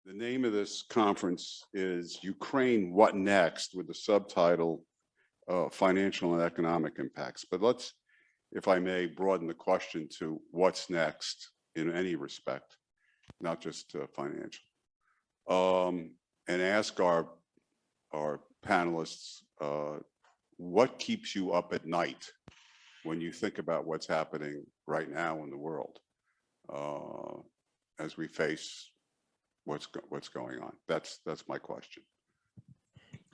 The name of this conference is Ukraine, What Next, with the subtitle Financial and Economic Impacts. But let's, if I may, broaden the question to what's next in any respect, not just financial. And ask our panelists, what keeps you up at night when you think about what's happening right now in the world as we face what's going on? That's my question.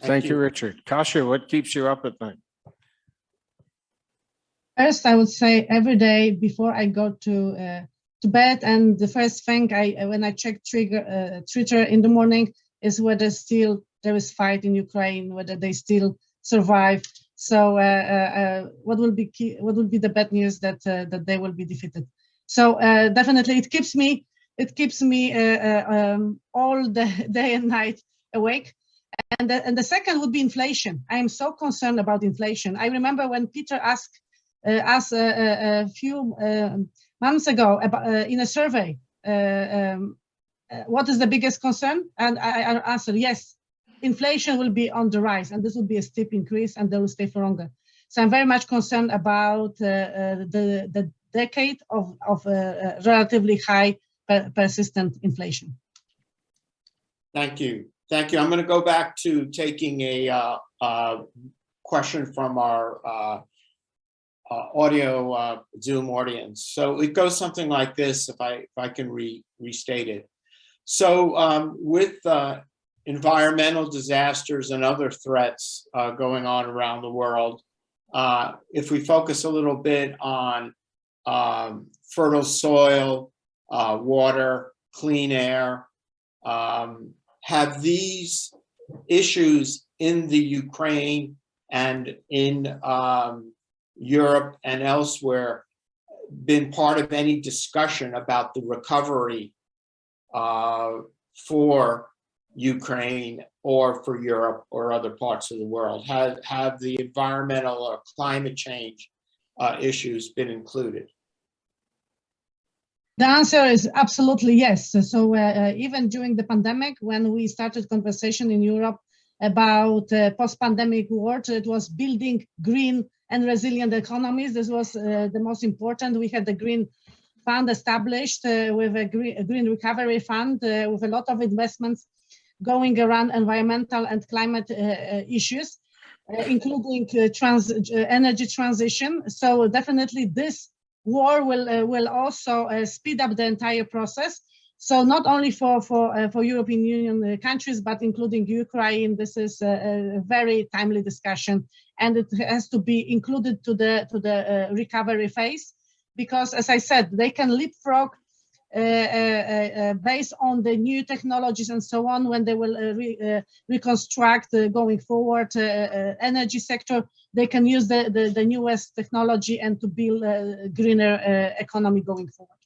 Thank you, Richard. Kasia, what keeps you up at night? First, I would say every day before I go to bed, and the first thing when I check Twitter in the morning is whether still there is fight in Ukraine, whether they still survive. So what will be the bad news that they will be defeated? So definitely it keeps me all the day and night awake. And the second would be inflation. I am so concerned about inflation. I remember when Peter asked us a few months ago about, in a survey, what is the biggest concern? And I answered, yes, inflation will be on the rise, and this will be a steep increase, and they will stay for longer. So I'm very much concerned about the decade of relatively high persistent inflation. Thank you. Thank you. I'm going to go back to taking a question from our audio Zoom audience. So it goes something like this, if I can restate it. So with environmental disasters and other threats going on around the world, if we focus a little bit on fertile soil, water, clean air, have these issues in the Ukraine and in Europe and elsewhere been part of any discussion about the recovery for Ukraine or for Europe or other parts of the world? Have the environmental or climate change issues been included? The answer is absolutely yes. So even during the pandemic, when we started conversation in Europe about post-pandemic world, it was building green and resilient economies. This was the most important. We had the Green Fund established with a Green Recovery Fund with a lot of investments going around environmental and climate issues, including energy transition. So definitely this war will also speed up the entire process. So not only for European Union countries, but including Ukraine, this is a very timely discussion, and it has to be included to the recovery phase, because, as I said, they can leapfrog based on the new technologies and so on when they will reconstruct going forward energy sector. They can use the newest technology and to build a greener economy going forward.